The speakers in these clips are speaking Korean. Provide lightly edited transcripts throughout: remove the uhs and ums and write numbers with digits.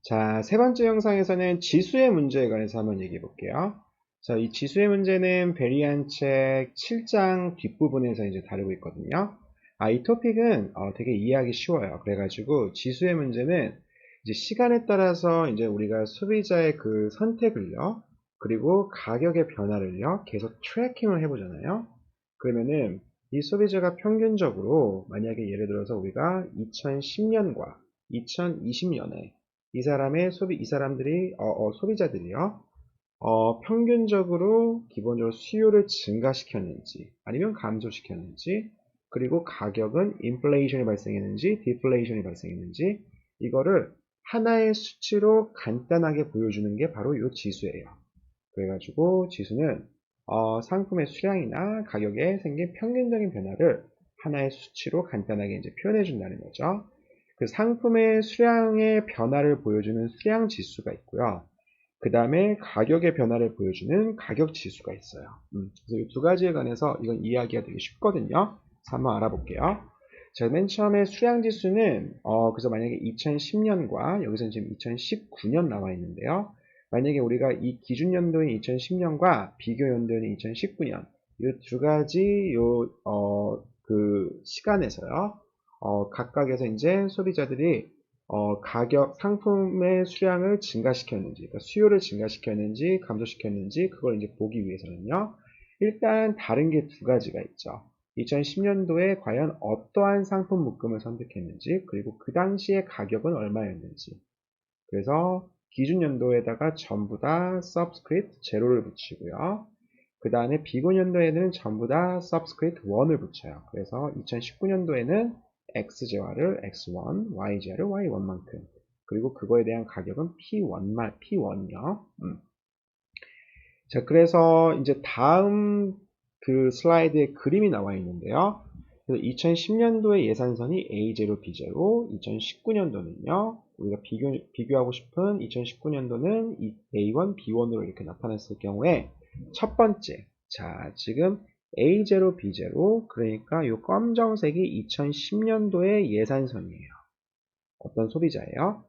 자, 세 번째 영상에서는 지수의 문제에 관해서 한번 얘기해 볼게요. 자, 이 지수의 문제는 베리안 책 7장 뒷부분에서 이제 다루고 있거든요. 이 토픽은 되게 이해하기 쉬워요. 그래가지고 지수의 문제는 이제 시간에 따라서 이제 우리가 소비자의 그 선택을요, 그리고 가격의 변화를요, 계속 트래킹을 해보잖아요. 그러면은 이 소비자가 평균적으로 만약에 예를 들어서 우리가 2010년과 2020년에 이 사람들이, 소비자들이요, 평균적으로 기본적으로 수요를 증가시켰는지, 아니면 감소시켰는지, 그리고 가격은 인플레이션이 발생했는지, 디플레이션이 발생했는지, 이거를 하나의 수치로 간단하게 보여주는 게 바로 이 지수예요. 그래가지고 지수는 상품의 수량이나 가격에 생긴 평균적인 변화를 하나의 수치로 간단하게 이제 표현해 준다는 거죠. 그 상품의 수량의 변화를 보여주는 수량 지수가 있고요. 그 다음에 가격의 변화를 보여주는 가격 지수가 있어요. 그래서 이 두 가지에 관해서 이건 이해하기가 되게 쉽거든요. 그래서 한번 알아볼게요. 자, 맨 처음에 수량 지수는 그래서 만약에 2010년과 여기서 지금 2019년 나와 있는데요. 만약에 우리가 이 기준 연도인 2010년과 비교 연도인 2019년 이 두 가지 그 시간에서요. 각각에서 이제 소비자들이 가격, 상품의 수량을 증가시켰는지, 그러니까 수요를 증가시켰는지, 감소시켰는지, 그걸 이제 보기 위해서는요. 일단 다른 게 두 가지가 있죠. 2010년도에 과연 어떠한 상품 묶음을 선택했는지, 그리고 그 당시의 가격은 얼마였는지. 그래서 기준 연도에다가 전부 다 subscript 제로를 붙이고요. 그 다음에 비군 연도에는 전부 다 subscript 1을 붙여요. 그래서 2019년도에는 x제화를 x1, y제화를 y1만큼. 그리고 그거에 대한 가격은 P1이요. 자, 그래서 이제 다음 그 슬라이드에 그림이 나와 있는데요. 그래서 2010년도의 예산선이 A0, B0, 2019년도는요, 우리가 비교하고 싶은 2019년도는 A1, B1으로 이렇게 나타났을 경우에 첫 번째, 자, 지금 A0, B0, 그러니까 이 검정색이 2010년도의 예산선이에요. 어떤 소비자예요.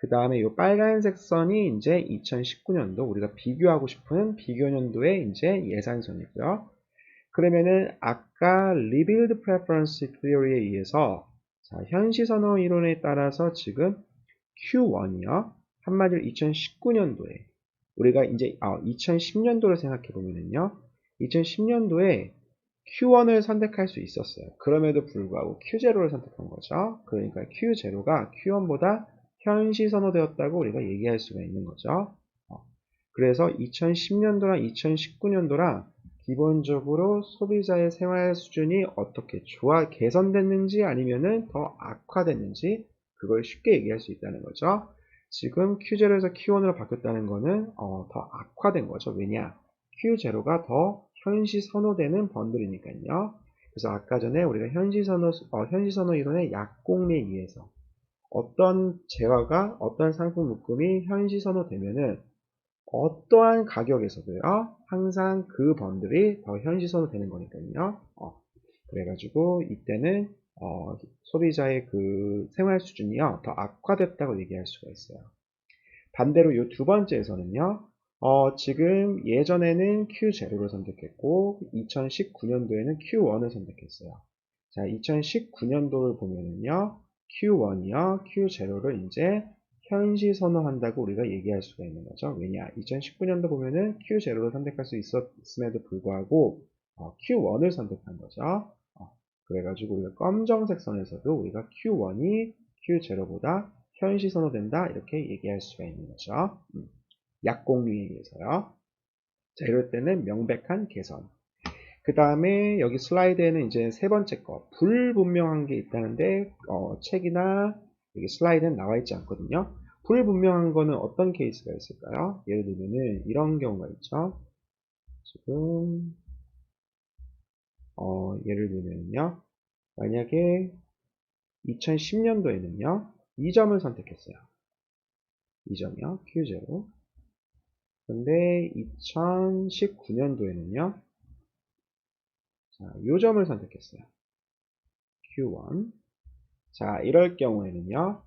그 다음에 이 빨간색 선이 이제 2019년도 우리가 비교하고 싶은 비교 년도의 이제 예산선이고요. 그러면은 아까 Revealed Preference Theory에 의해서 자, 현시 선호 이론에 따라서 지금 Q1이요. 한마디로 2019년도에 우리가 이제 2010년도를 생각해 보면은요. 2010년도에 Q1을 선택할 수 있었어요. 그럼에도 불구하고 Q0를 선택한 거죠. 그러니까 Q0가 Q1보다 현시 선호되었다고 우리가 얘기할 수가 있는 거죠. 그래서 2010년도랑 2019년도랑 기본적으로 소비자의 생활 수준이 어떻게 개선됐는지 아니면은 더 악화됐는지 그걸 쉽게 얘기할 수 있다는 거죠. 지금 Q0에서 Q1으로 바뀌었다는 거는 더 악화된 거죠. 왜냐? Q0가 더 현시 선호되는 번들이니까요. 그래서 아까 전에 우리가 현시 선호 이론의 약공리에 의해서 어떤 재화가 어떤 상품 묶음이 현시 선호되면은 어떠한 가격에서도요, 항상 그 번들이 더 현시선으로 되는 거니까요. 그래가지고 이때는 소비자의 그 생활 수준이요, 더 악화됐다고 얘기할 수가 있어요. 반대로 이 두 번째에서는요, 지금 예전에는 Q0를 선택했고, 2019년도에는 Q1을 선택했어요. 자, 2019년도를 보면은요, Q1이요, Q0를 이제 현시 선호한다고 우리가 얘기할 수가 있는 거죠. 왜냐? 2019년도 보면은 Q0를 선택할 수 있었음에도 불구하고 Q1을 선택한 거죠. 그래가지고 우리가 검정색 선에서도 우리가 Q1이 Q0보다 현시 선호된다 이렇게 얘기할 수가 있는 거죠. 약공유에 의해서요. 자, 이럴 때는 명백한 개선. 그 다음에 여기 슬라이드에는 이제 세 번째 거 불분명한 게 있다는데 책이나 여기 슬라이드는 나와 있지 않거든요. 불분명한 거는 어떤 케이스가 있을까요? 예를 들면은 이런 경우가 있죠. 지금 예를 들면요. 만약에 2010년도에는요. 2점을 선택했어요. 2점이요. Q0. 근데 2019년도에는요. 자, 요 점을 선택했어요. Q1. 자, 이럴 경우에는요.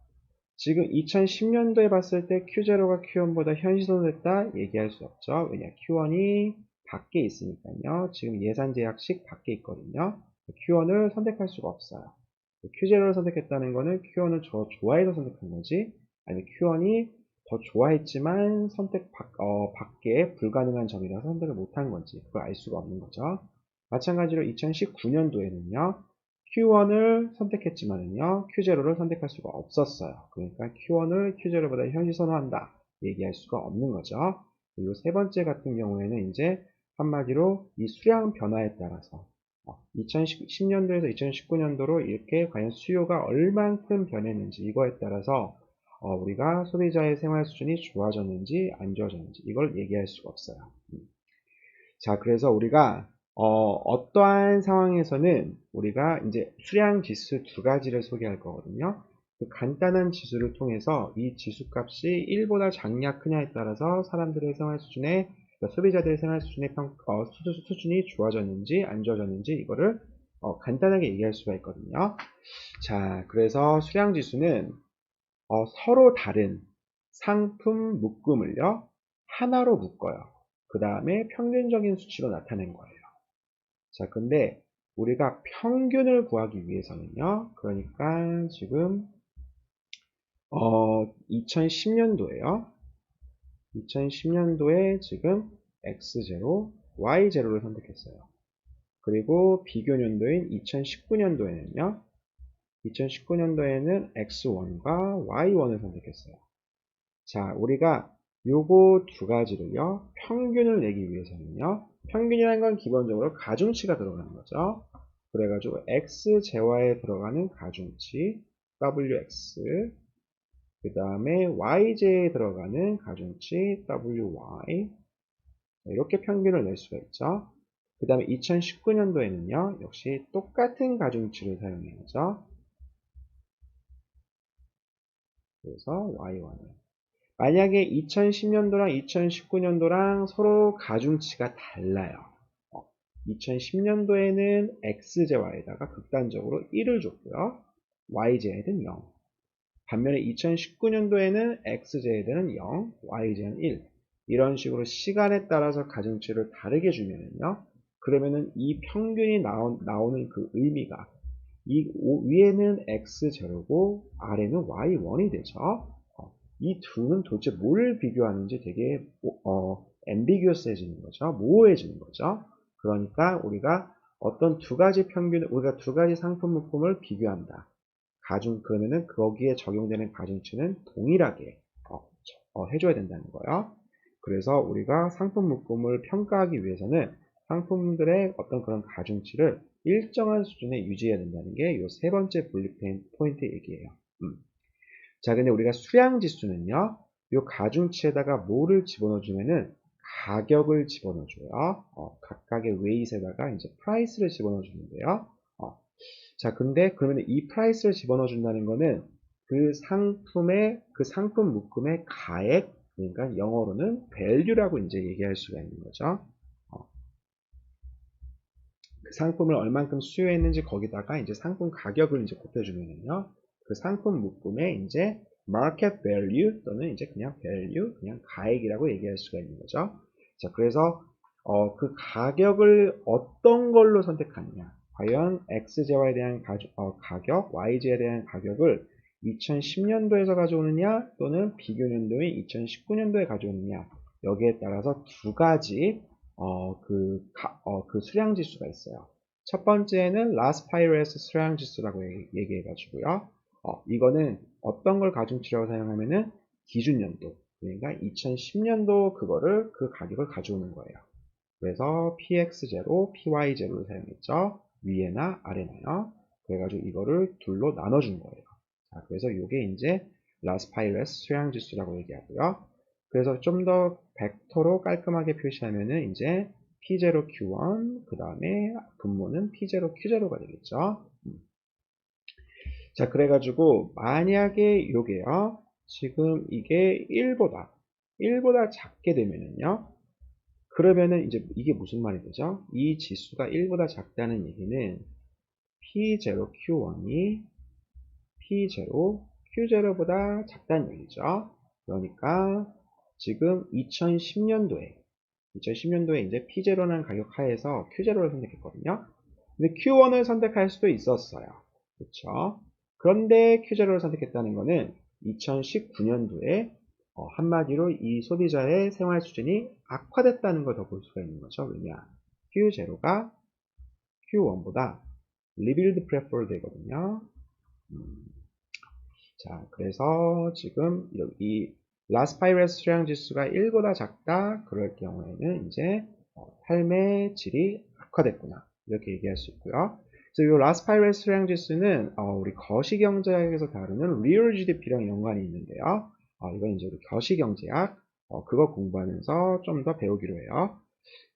지금 2010년도에 봤을 때 Q0가 Q1보다 현시선호됐다 얘기할 수 없죠. 왜냐? Q1이 밖에 있으니까요. 지금 예산 제약식 밖에 있거든요. Q1을 선택할 수가 없어요. Q0를 선택했다는 거는 Q1을 좋아해서 선택한 거지, 아니면 Q1이 더 좋아했지만 밖에 불가능한 점이라서 선택을 못한 건지, 그걸 알 수가 없는 거죠. 마찬가지로 2019년도에는요. Q1을 선택했지만은요, Q0를 선택할 수가 없었어요. 그러니까 Q1을 Q0보다 현시 선호한다 얘기할 수가 없는 거죠. 그리고 세 번째 같은 경우에는 이제 한마디로 이 수량 변화에 따라서 2010년도에서 2019년도로 이렇게 과연 수요가 얼만큼 변했는지, 이거에 따라서 우리가 소비자의 생활 수준이 좋아졌는지 안 좋아졌는지 이걸 얘기할 수가 없어요. 자, 그래서 우리가 어떠한 상황에서는 우리가 이제 수량 지수 두 가지를 소개할 거거든요. 그 간단한 지수를 통해서 이 지수 값이 1보다 작냐 크냐에 따라서 사람들의 생활 수준에, 그러니까 소비자들의 생활 수준의 수준이 좋아졌는지 안 좋아졌는지 이거를 간단하게 얘기할 수가 있거든요. 자, 그래서 수량 지수는 서로 다른 상품 묶음을요 하나로 묶어요. 그 다음에 평균적인 수치로 나타낸 거예요. 자, 근데 우리가 평균을 구하기 위해서는요, 그러니까 지금 2010년도에요. 2010년도에 지금 X0, Y0를 선택했어요. 그리고 비교년도인 2019년도에는요, 2019년도에는 X1과 Y1을 선택했어요. 자, 우리가 요거 두 가지를요, 평균을 내기 위해서는요, 평균이라는 건 기본적으로 가중치가 들어가는 거죠. 그래가지고 x제화에 들어가는 가중치 wx, 그 다음에 y제에 들어가는 가중치 wy, 이렇게 평균을 낼 수가 있죠. 그 다음에 2019년도에는요, 역시 똑같은 가중치를 사용해야죠. 그래서 y1을. 만약에 2010년도랑 2019년도랑 서로 가중치가 달라요. 2010년도에는 x제와에다가 극단적으로 1을 줬고요. y제에는 0. 반면에 2019년도에는 x제에는 0, y제는 1. 이런 식으로 시간에 따라서 가중치를 다르게 주면은요. 그러면은 이 평균이 나오는 그 의미가 이 위에는 x0고 아래는 y1이 되죠. 이 둘은 도대체 뭘 비교하는지 되게 앰비규어스해지는 거죠. 모호해지는 거죠. 그러니까 우리가 어떤 두 가지 우리가 두 가지 상품 묶음을 비교한다. 그러면은 거기에 적용되는 가중치는 동일하게 해줘야 된다는 거예요. 그래서 우리가 상품 묶음을 평가하기 위해서는 상품들의 어떤 그런 가중치를 일정한 수준에 유지해야 된다는 게 이 세 번째 분리 포인트 얘기예요. 자, 근데 우리가 수량 지수는요, 이 가중치에다가 뭐를 집어넣어 주면은 가격을 집어넣어 줘요. 각각의 웨이트에다가 이제 프라이스를 집어넣어 주는데요. 자, 근데 그러면 이 프라이스를 집어넣어 준다는 거는 그 상품 묶음의 가액, 그러니까 영어로는 value라고 이제 얘기할 수가 있는 거죠. 그 상품을 얼만큼 수요했는지 거기다가 이제 상품 가격을 이제 곱해주면은요, 그 상품 묶음에 이제 market value 또는 이제 그냥 value, 그냥 가액이라고 얘기할 수가 있는 거죠. 자, 그래서 그 가격을 어떤 걸로 선택하느냐, 과연 X제화에 대한 가격, Y제에 대한 가격을 2010년도에서 가져오느냐 또는 비교년도인 2019년도에 가져오느냐, 여기에 따라서 두 가지 그 수량 지수가 있어요. 첫 번째는 라스파이레스 수량 지수라고 얘기해 가지고요. 이거는 어떤 걸 가중치라고 사용하면은 기준연도, 그러니까 2010년도 그 가격을 가져오는 거예요. 그래서 px0, py0를 사용했죠. 위에나 아래나요. 그래가지고 이거를 둘로 나눠준 거예요. 자, 그래서 이게 이제 라스파이레스 수량 지수라고 얘기하고요. 그래서 좀 더 벡터로 깔끔하게 표시하면은 이제 P0Q1, 그 다음에 분모는 P0Q0가 되겠죠. 자, 그래가지고 만약에 요게요, 지금 이게 1보다 작게 되면은요, 그러면은 이제 이게 무슨 말이 되죠? 이 지수가 1보다 작다는 얘기는 P0Q1이 P0 Q0보다 작다는 얘기죠. 그러니까 지금 2010년도에 이제 P0라는 가격 하에서 Q0를 선택했거든요. 근데 Q1을 선택할 수도 있었어요. 그렇죠? 그런데 Q0를 선택했다는 것은 2019년도에 한마디로 이 소비자의 생활 수준이 악화됐다는 걸 더 볼 수가 있는 거죠. 왜냐? Q0가 Q1보다 rebuild preferred 되거든요. 자, 그래서 지금 이 라스파이레스 수량 지수가 1보다 작다. 그럴 경우에는 이제 삶의 질이 악화됐구나. 이렇게 얘기할 수 있고요. 그래서 이 라스파이레스 수량 지수는 우리 거시경제학에서 다루는 리얼 GDP랑 연관이 있는데요. 이건 이제 우리 거시경제학 그거 공부하면서 좀 더 배우기로 해요.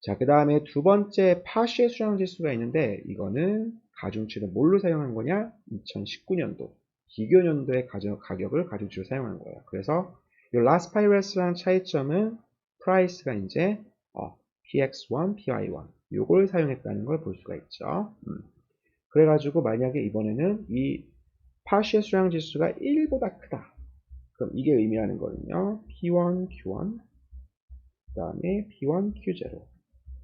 자, 그 다음에 두 번째 파시의 수량 지수가 있는데 이거는 가중치를 뭘로 사용한 거냐? 2019년도 기교년도의 가격을 가중치로 사용한 거예요. 그래서 이 라스파이레스랑 차이점은 프라이스가 이제 PX1, PY1 요걸 사용했다는 걸 볼 수가 있죠. 그래가지고 만약에 이번에는 이 파시의 수량 지수가 1보다 크다. 그럼 이게 의미하는 거는요. P1, Q1 그 다음에 P1, Q0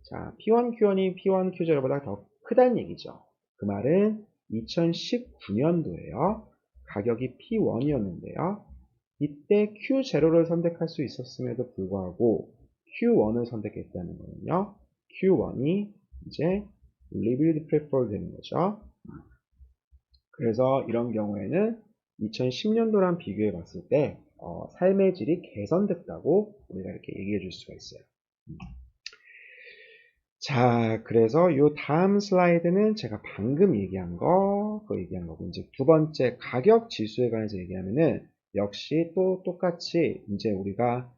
자, P1Q1이 P1Q0보다 더 크다는 얘기죠. 그 말은 2019년도에요. 가격이 P1이었는데요. 이때 Q0를 선택할 수 있었음에도 불구하고 Q1을 선택했다는 거는요. Q1이 이제 rebuild prefer 되는 거죠. 그래서 이런 경우에는 2010년도랑 비교해 봤을 때 삶의 질이 개선됐다고 우리가 이렇게 얘기해 줄 수가 있어요. 자, 그래서 요 다음 슬라이드는 제가 방금 얘기한 그거 얘기한 거고, 이제 두 번째 가격 지수에 관해서 얘기하면은, 역시 또 똑같이 이제 우리가,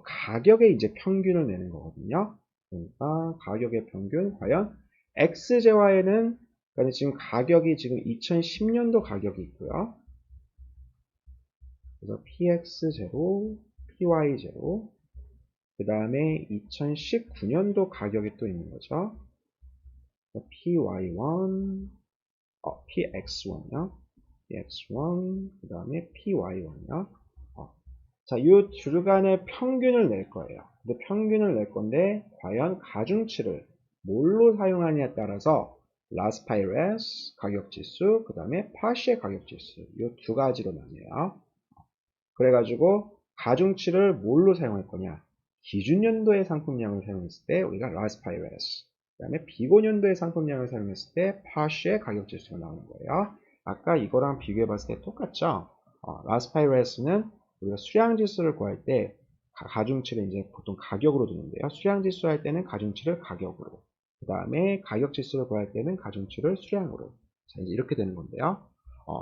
가격의 이제 평균을 내는 거거든요. 그러니까 가격의 평균, 과연 XZY에는, 그러니까 지금 가격이 지금 2010년도 가격이 있고요. 그래서 PX0, PY0, 그 다음에 2019년도 가격이 또 있는 거죠. PY1, PX1요. PX1, 그 다음에 PY1요. 자, 이 둘 간의 평균을 낼 거예요. 근데 평균을 낼 건데, 과연 가중치를 뭘로 사용하냐에 따라서, 라스파이레스 가격지수, 그 다음에 파시의 가격지수, 이 두 가지로 나뉘어요. 그래가지고, 가중치를 뭘로 사용할 거냐? 기준연도의 상품량을 사용했을 때, 우리가 라스파이레스, 그 다음에 비고년도의 상품량을 사용했을 때 파시의 가격지수가 나오는 거예요. 아까 이거랑 비교해 봤을 때 똑같죠? 라스파이레스는 우리가 수량지수를 구할 때 가중치를 이제 보통 가격으로 두는데요. 수량지수 할 때는 가중치를 가격으로, 그 다음에 가격지수를 구할 때는 가중치를 수량으로. 자, 이제 이렇게 되는 건데요.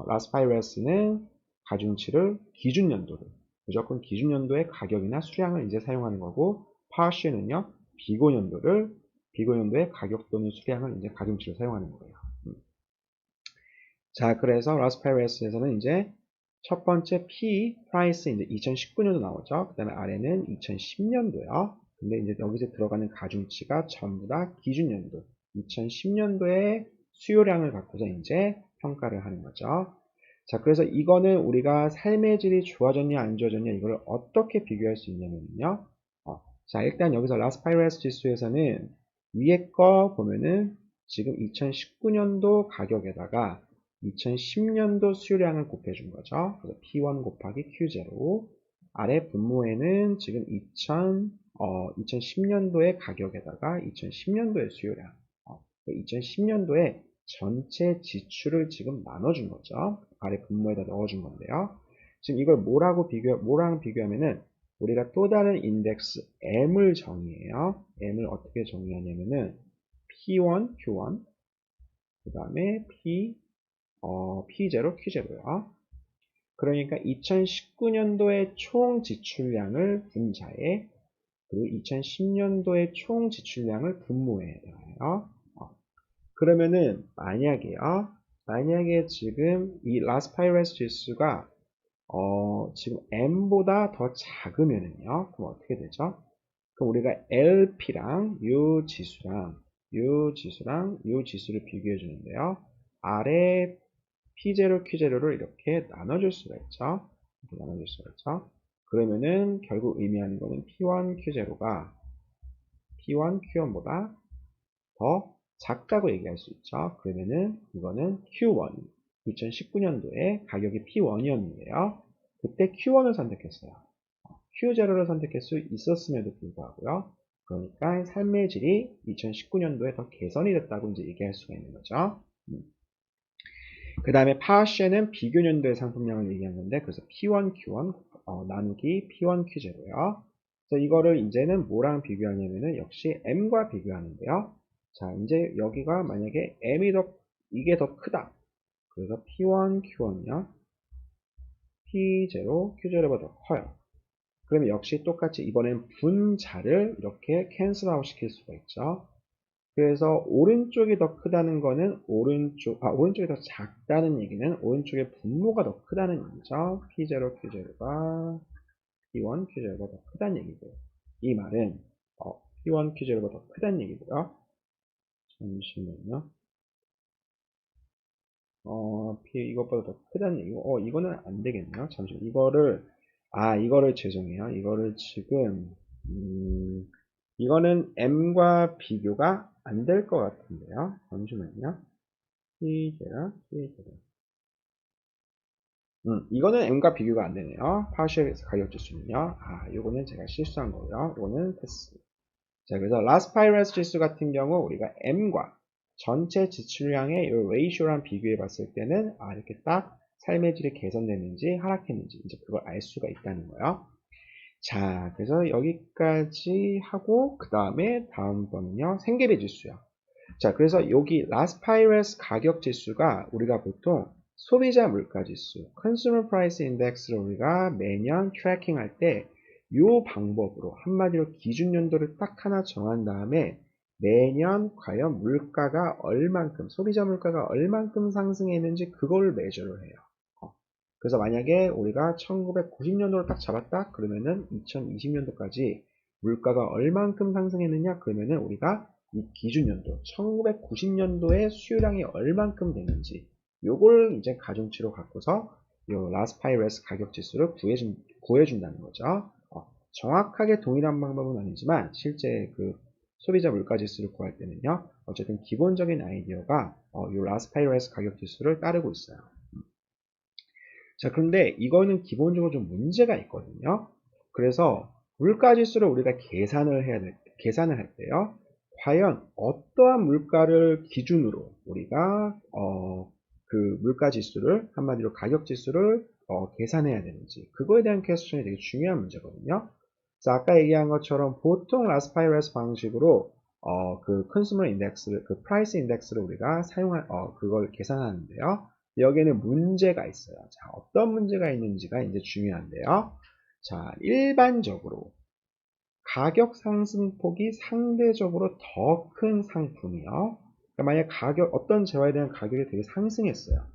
라스파이레스는 가중치를 기준연도로, 무조건 기준연도의 가격이나 수량을 이제 사용하는 거고, 파시는요, 비고년도의 가격 또는 수량을 이제 가중치로 사용하는 거예요. 자, 그래서 라스파이레스에서는 이제 첫 번째 P, 프라이스 이제 2019년도 나오죠. 그 다음에 아래는 2010년도요. 근데 이제 여기서 들어가는 가중치가 전부 다 기준연도, 2010년도의 수요량을 갖고서 이제 평가를 하는 거죠. 자, 그래서 이거는 우리가 삶의 질이 좋아졌냐 안 좋아졌냐 이걸 어떻게 비교할 수 있냐면요. 자, 일단 여기서 라스파이레스 지수에서는 위에 거 보면은 지금 2019년도 가격에다가 2010년도 수요량을 곱해준 거죠. 그래서 P1 곱하기 Q0. 아래 분모에는 지금 2010년도의 가격에다가 2010년도의 수요량. 2010년도에 전체 지출을 지금 나눠준 거죠. 아래 분모에다 넣어준 건데요. 지금 이걸 뭐랑 비교하면은 우리가 또 다른 인덱스 M을 정의해요. M을 어떻게 정의하냐면은 P1, Q1, 그 다음에 P0, Q0요. 그러니까 2019년도의 총 지출량을 분자에 그리고 2010년도의 총 지출량을 분모해야 돼요. 그러면은 만약에 지금 이 라스파이레스 지수가 지금 M보다 더 작으면은요, 그럼 어떻게 되죠? 그럼 우리가 LP랑 요 지수랑 요 지수를 비교해 주는데요. 아래 P0, Q0를 이렇게 나눠줄 수가 있죠. 이렇게 나눠줄 수가 있죠. 그러면은 결국 의미하는 거는 P1, Q0가 P1, Q1보다 더 작다고 얘기할 수 있죠. 그러면은 이거는 Q1, 2019년도에 가격이 P1이었는데요. 그때 Q1을 선택했어요. Q0를 선택할 수 있었음에도 불구하고요. 그러니까 삶의 질이 2019년도에 더 개선이 됐다고 이제 얘기할 수가 있는 거죠. 그 다음에 파쉐는 비교 년도의 상품량을 얘기한 건데, 그래서 P1, Q1 나누기 P1, Q0요. 그래서 이거를 이제는 뭐랑 비교하냐면은 역시 M과 비교하는데요. 자, 이제 여기가 만약에 이게 더 크다. 그래서 P1, Q1요. P0, Q0보다 더 커요. 그러면 역시 똑같이 이번엔 분자를 이렇게 캔슬 아웃 시킬 수가 있죠. 그래서 오른쪽이 더 크다는 거는 오른쪽이 더 작다는 얘기는 오른쪽의 분모가 더 크다는 얘기죠. P0, Q0가 P1, Q0가 더 크다는 얘기고요. 이 말은 P1, Q0가 더 크다는 얘기고요. 잠시만요. 이것보다 더 크다는 얘기고, 이거는 안 되겠네요. 잠시만. 이거를 죄송해요. 이거를 지금, 이거는 M과 비교가 안 될 것 같은데요. 잠시만요. P0. 이거는 M과 비교가 안 되네요. 파셜 가격 지수는요. 요거는 제가 실수한 거고요. 요거는 패스. 자, 그래서 라스파이러스 지수 같은 경우 우리가 M과 전체 지출량의 이 레이쇼랑 비교해 봤을 때는 이렇게 딱 삶의 질이 개선됐는지 하락했는지 이제 그걸 알 수가 있다는 거예요. 자, 그래서 여기까지 하고 그 다음에 다음 번은요. 생계비 지수요. 자, 그래서 여기 라스파이러스 가격 지수가 우리가 보통 소비자 물가 지수, Consumer Price Index를 우리가 매년 트래킹할 때 이 방법으로 한마디로 기준 연도를 딱 하나 정한 다음에 매년 과연 물가가 얼만큼, 소비자 물가가 얼만큼 상승했는지 그걸 매저를 해요. 그래서 만약에 우리가 1990년도를 딱 잡았다 그러면은 2020년도까지 물가가 얼만큼 상승했느냐 그러면은 우리가 이 기준연도 1990년도에 수요량이 얼만큼 되는지 요걸 이제 가중치로 갖고서 요 라스파이러스 가격 지수를 구해준다는 거죠. 정확하게 동일한 방법은 아니지만 실제 그 소비자 물가 지수를 구할 때는요. 어쨌든 기본적인 아이디어가 요 라스파이러스 가격 지수를 따르고 있어요. 자, 그런데 이거는 기본적으로 좀 문제가 있거든요. 그래서 물가 지수를 우리가 계산을 할 때요. 과연 어떠한 물가를 기준으로 우리가 그 물가 지수를 한마디로 가격 지수를 계산해야 되는지 그거에 대한 퀘스천이 되게 중요한 문제거든요. 그래서 아까 얘기한 것처럼 보통 라스파이러스 방식으로 그 컨슈머 인덱스를 그 프라이스 인덱스를 우리가 그걸 계산하는데요. 여기에는 문제가 있어요. 자, 어떤 문제가 있는지가 이제 중요한데요. 자, 일반적으로 가격 상승폭이 상대적으로 더 큰 상품이요. 그러니까 만약 어떤 재화에 대한 가격이 되게 상승했어요.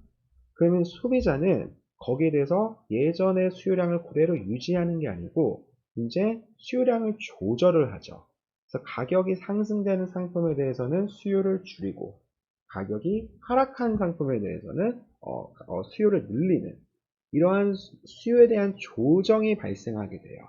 그러면 소비자는 거기에 대해서 예전의 수요량을 그대로 유지하는 게 아니고 이제 수요량을 조절을 하죠. 그래서 가격이 상승되는 상품에 대해서는 수요를 줄이고 가격이 하락한 상품에 대해서는 수요를 늘리는 이러한 수요에 대한 조정이 발생하게 돼요.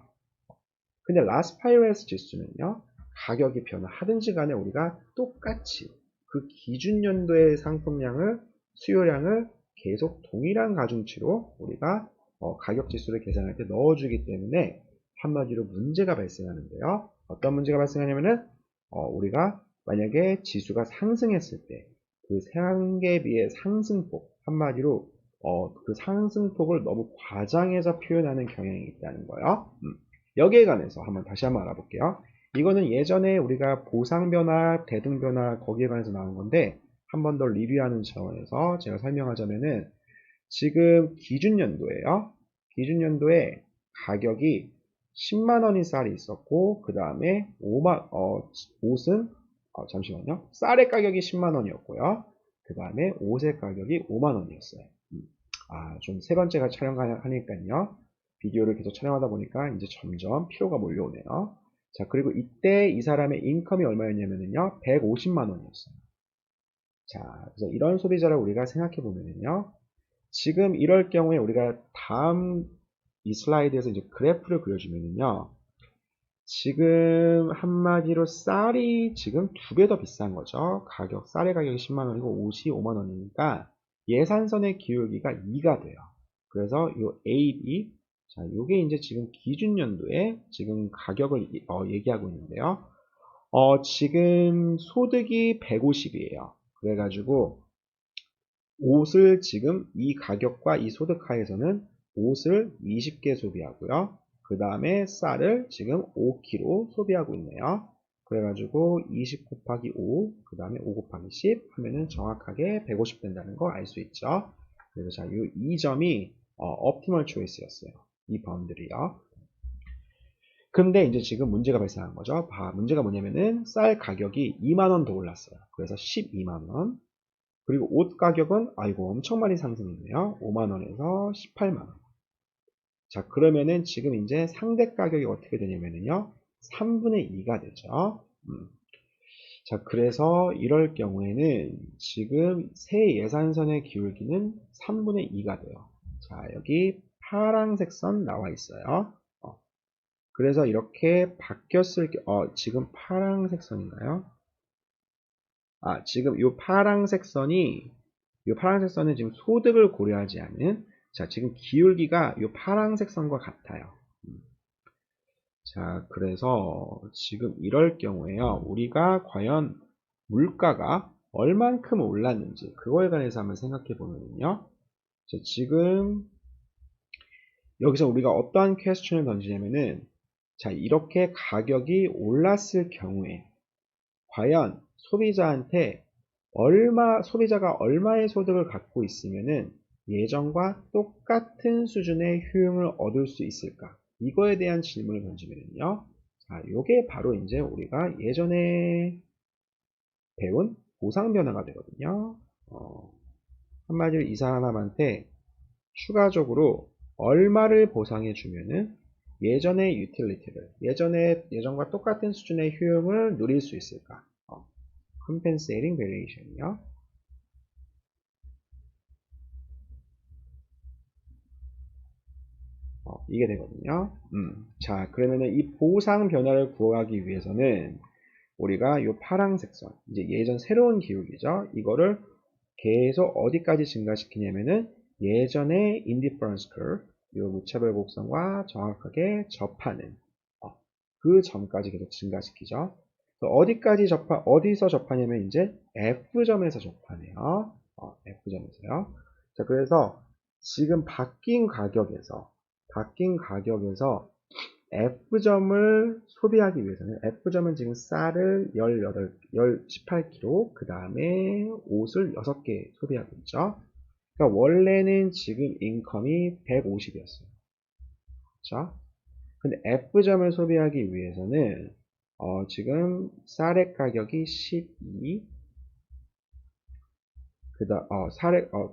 근데 라스파이러스 지수는요, 가격이 변화하든지 간에 우리가 똑같이 그 기준 연도의 상품량을, 수요량을 계속 동일한 가중치로 우리가 가격 지수를 계산할 때 넣어주기 때문에 한마디로 문제가 발생하는데요. 어떤 문제가 발생하냐면은, 우리가 만약에 지수가 상승했을 때 그 상계비의 상승폭, 한마디로 그 상승폭을 너무 과장해서 표현하는 경향이 있다는 거예요. 여기에 관해서 다시 한번 알아볼게요. 이거는 예전에 우리가 보상 변화, 대등 변화 거기에 관해서 나온 건데 한 번 더 리뷰하는 차원에서 제가 설명하자면은 지금 기준 연도에요. 기준 연도에 가격이 10만 원인 쌀이 있었고 그 다음에 옷은 잠시만요. 쌀의 가격이 10만 원이었고요. 그 다음에 옷의 가격이 5만 원이었어요. 좀 세 번째가 촬영하니까요. 비디오를 계속 촬영하다 보니까 이제 점점 피로가 몰려오네요. 자, 그리고 이때 이 사람의 인컴이 얼마였냐면요. 150만 원이었어요. 자, 그래서 이런 소비자를 우리가 생각해 보면요. 지금 이럴 경우에 우리가 다음 이 슬라이드에서 이제 그래프를 그려주면요. 지금 한마디로 쌀이 지금 2배 더 비싼 거죠. 쌀의 가격이 10만원이고 옷이 5만원이니까 예산선의 기울기가 2가 돼요. 그래서 요 A, B, 자, 요게 이제 지금 기준연도에 지금 가격을 얘기하고 있는데요. 지금 소득이 150이에요. 그래가지고 옷을 지금 이 가격과 이 소득 하에서는 옷을 20개 소비하고요. 그 다음에 쌀을 지금 5kg 소비하고 있네요. 그래가지고 20 곱하기 5, 그 다음에 5 곱하기 10 하면은 정확하게 150 된다는 거 알 수 있죠. 그래서 자, 이 점이 optimal choice였어요. 이 바운드리요. 근데 이제 지금 문제가 발생한 거죠. 문제가 뭐냐면은 쌀 가격이 2만원 더 올랐어요. 그래서 12만원. 그리고 옷 가격은 아이고 엄청 많이 상승했네요. 5만원에서 18만원. 자, 그러면은 지금 이제 상대 가격이 어떻게 되냐면요. 3분의 2가 되죠. 자, 그래서 이럴 경우에는 지금 세 예산선의 기울기는 3분의 2가 돼요. 자, 여기 파란색 선 나와 있어요. 그래서 이렇게 바뀌었을 지금 파란색 선인가요? 지금 이 파란색 선은 지금 소득을 고려하지 않은, 자, 지금 기울기가 이 파란색 선과 같아요. 자, 그래서 지금 이럴 경우에요. 우리가 과연 물가가 얼만큼 올랐는지, 그거에 관해서 한번 생각해 보면요. 자, 지금 여기서 우리가 어떠한 퀘스천을 던지냐면은, 자, 이렇게 가격이 올랐을 경우에, 과연 소비자가 얼마의 소득을 갖고 있으면은 예전과 똑같은 수준의 효용을 얻을 수 있을까? 이거에 대한 질문을 던지면요. 자, 요게 바로 이제 우리가 예전에 배운 보상 변화가 되거든요. 한마디로 이 사람한테 추가적으로 얼마를 보상해 주면은 예전의 유틸리티를, 예전과 똑같은 수준의 효용을 누릴 수 있을까? compensating variation이요. 이게 되거든요. 자, 그러면은 이 보상 변화를 구하기 위해서는 우리가 이 파란색 선, 이제 예전 새로운 기울기죠. 이거를 계속 어디까지 증가시키냐면은 예전의 indifference curve, 이 무차별 곡선과 정확하게 접하는 그 점까지 계속 증가시키죠. 어디서 접하냐면 이제 F점에서 접하네요. F점에서요. 자, 그래서 지금 바뀐 가격에서 F점을 소비하기 위해서는, F점은 지금 쌀을 18kg, 그 다음에 옷을 6개 소비하고 있죠. 그러니까 원래는 지금 인컴이 150이었어요. 그렇죠? 근데 F점을 소비하기 위해서는 지금 쌀의 가격이 12,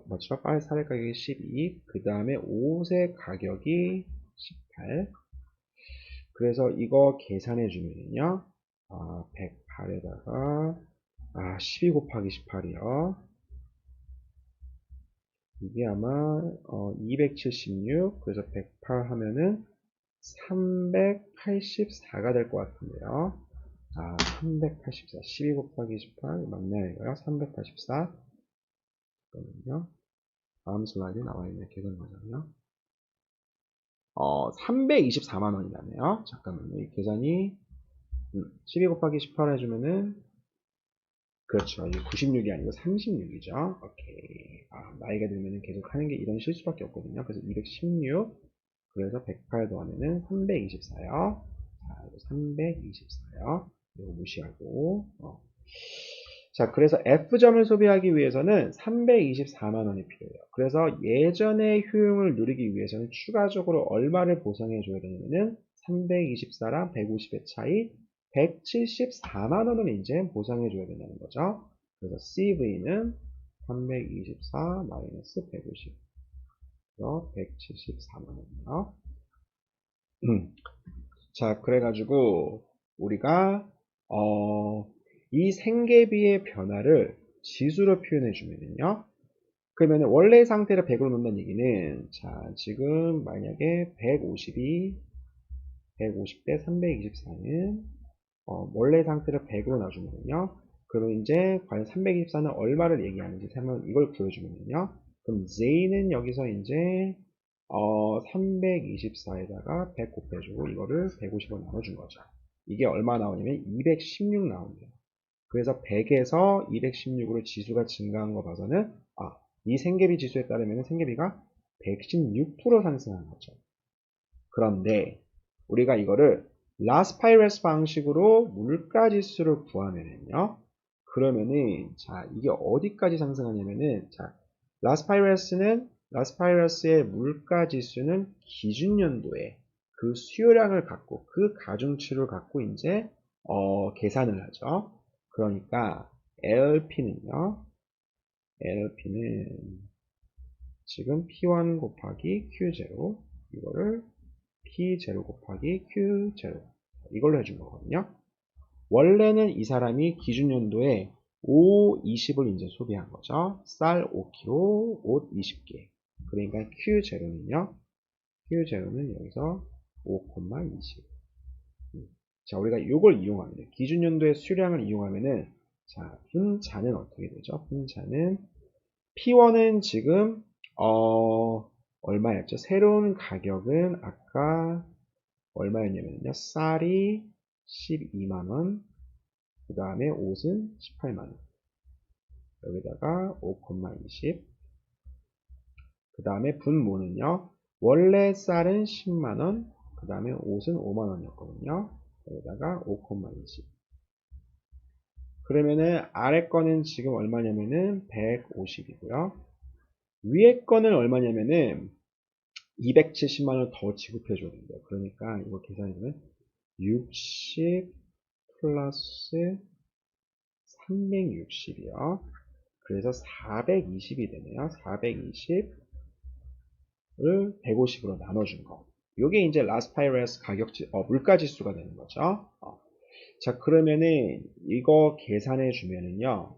맞죠? 쌀의 가격이 12, 그 다음에 옷의 가격이 18. 그래서 이거 계산해 주면요. 108에다가 12 곱하기 18이요. 이게 아마 276, 그래서 108 하면은 384가 될 것 같은데요. 384. 12 곱하기 18 맞나요? 이거요? 384. 잠깐만요. 다음 슬라이드에 나와 있는 계산 과정이요. 324만 원이 나네요. 잠깐만요. 이 계산이 12 곱하기 18 해주면은, 그렇죠. 이게 96이 아니고 36이죠. 오케이. 나이가 들면은 계속 하는 게 이런 실수밖에 없거든요. 그래서 216. 그래서 108 더하면은 324요. 자, 이거 324요. 이거 무시하고. 자, 그래서 F점을 소비하기 위해서는 324만 원이 필요해요. 그래서 예전의 효용을 누리기 위해서는 추가적으로 얼마를 보상해 줘야 되냐면은 324랑 150의 차이 174만 원을 이제 보상해 줘야 된다는 거죠. 그래서 CV는 324 마이너스 150. 그래서 174만 원이요. 자, 그래가지고 우리가 이 생계비의 변화를 지수로 표현해 주면요. 그러면 원래 상태를 100으로 놓는다는 얘기는, 자, 지금 만약에 150이 150 대 324는 원래 상태를 100으로 놔주면요. 그럼 이제 과연 324는 얼마를 얘기하는지 한번 이걸 구해주면요. 그럼 J는 여기서 이제 324에다가 100 곱해주고 이거를 150으로 나눠준 거죠. 이게 얼마 나오냐면 216 나옵니다. 그래서 100에서 216으로 지수가 증가한 거 봐서는 이 생계비 지수에 따르면 생계비가 116% 상승한 거죠. 그런데 우리가 이거를 라스파이러스 방식으로 물가지수를 구하면은요. 그러면은 자 이게 어디까지 상승하냐면은 자 라스파이러스의 물가지수는 기준연도에 그 수요량을 갖고 그 가중치를 갖고 이제 계산을 하죠. 그러니까 LP는 지금 P1 곱하기 Q0 이거를 P0 곱하기 Q0 이걸로 해준 거거든요. 원래는 이 사람이 기준연도에 20을 이제 소비한 거죠. 쌀 5kg, 옷 20개. 그러니까 Q0는 여기서 5,20. 자, 우리가 이걸 이용합니다. 기준연도의 수량을 이용하면은 자, 분자는 어떻게 되죠? 분자는 P1은 지금 얼마였죠? 새로운 가격은 아까 얼마였냐면요. 쌀이 12만원, 그 다음에 옷은 18만원. 여기다가 5,20. 그 다음에 분모는요. 원래 쌀은 10만원, 그 다음에 옷은 5만원이었거든요. 여기다가 5,20. 그러면은 아래 거는 지금 얼마냐면은 150이고요. 위에 거는 얼마냐면은 270만원 더 지급해줘야 된대요. 그러니까 이거 계산해주면 60 플러스 360이요. 그래서 420이 되네요. 420을 150으로 나눠준 거. 이게 이제 라스파이러스 물가지수가 되는 거죠. 자, 그러면은 이거 계산해 주면은요.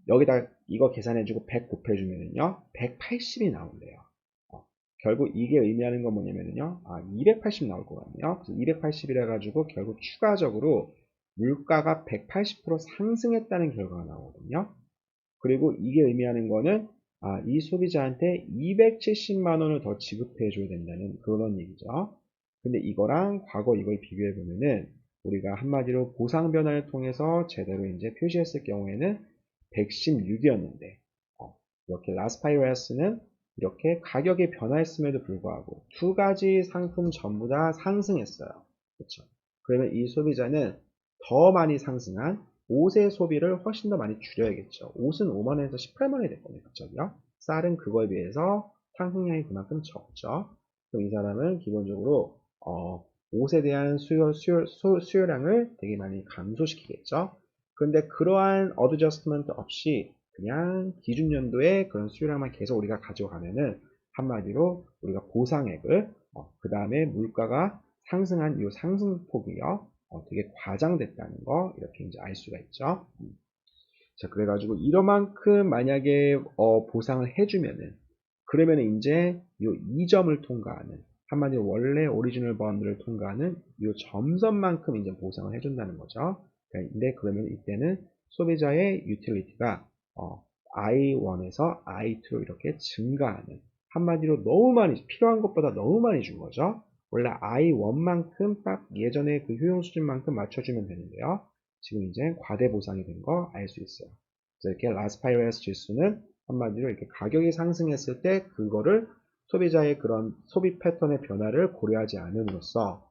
여기다 이거 계산해주고 100 곱해주면은요. 180이 나온대요. 결국 이게 의미하는 건 뭐냐면요. 280 나올 것 같네요. 그래서 280이라 가지고 결국 추가적으로 물가가 180% 상승했다는 결과가 나오거든요. 그리고 이게 의미하는 거는 이 소비자한테 270만 원을 더 지급해 줘야 된다는 그런 얘기죠. 근데 이거랑 과거 이걸 비교해 보면은 우리가 한마디로 보상 변화를 통해서 제대로 이제 표시했을 경우에는 116이었는데 이렇게 라스파이러스는 이렇게 가격이 변화했음에도 불구하고 두 가지 상품 전부 다 상승했어요. 그렇죠? 그러면 이 소비자는 더 많이 상승한 옷의 소비를 훨씬 더 많이 줄여야겠죠. 옷은 5만원에서 18만원이 됐거든요. 갑자기요. 쌀은 그거에 비해서 상승량이 그만큼 적죠. 그럼 이 사람은 기본적으로 옷에 대한 수요량을 되게 많이 감소시키겠죠. 그런데 그러한 어드저스트먼트 없이 그냥 기준 연도에 그런 수요량만 계속 우리가 가져가면은 한마디로 우리가 보상액을 그 다음에 물가가 상승한 이 상승폭이요 되게 과장됐다는 거 이렇게 이제 알 수가 있죠. 자, 그래가지고 이러만큼 만약에 보상을 해주면은 그러면은 이제 이 2점을 통과하는 한마디로 원래 오리지널 바운드를 통과하는 이 점선만큼 이제 보상을 해준다는 거죠. 근데 그러면 이때는 소비자의 유틸리티가 I1에서 I2로 이렇게 증가하는 한마디로 너무 많이 필요한 것보다 너무 많이 준 거죠. 원래 I1만큼 딱 예전에 그 효용 수준만큼 맞춰주면 되는데요. 지금 이제 과대 보상이 된 거 알 수 있어요. 그래서 이렇게 라스파이러스 지수는 한마디로 이렇게 가격이 상승했을 때 그거를 소비자의 그런 소비 패턴의 변화를 고려하지 않음으로써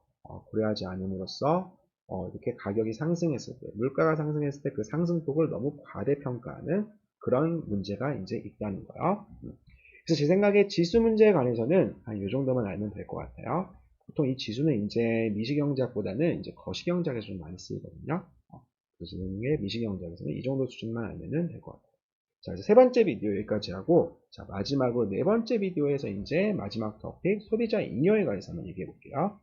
이렇게 가격이 상승했을 때 물가가 상승했을 때 그 상승폭을 너무 과대평가하는 그런 문제가 이제 있다는 거예요. 그래서 제 생각에 지수 문제에 관해서는 한 이 정도만 알면 될 것 같아요. 보통 이 지수는 이제 미시경제학보다는 이제 거시경제학에서 좀 많이 쓰이거든요. 그래서 미시경제학에서는 이 정도 수준만 알면 될 것 같아요. 자, 이제 세 번째 비디오 여기까지 하고, 자, 마지막으로 네 번째 비디오에서 이제 마지막 토픽 소비자 잉여에 관해서 한번 얘기해 볼게요.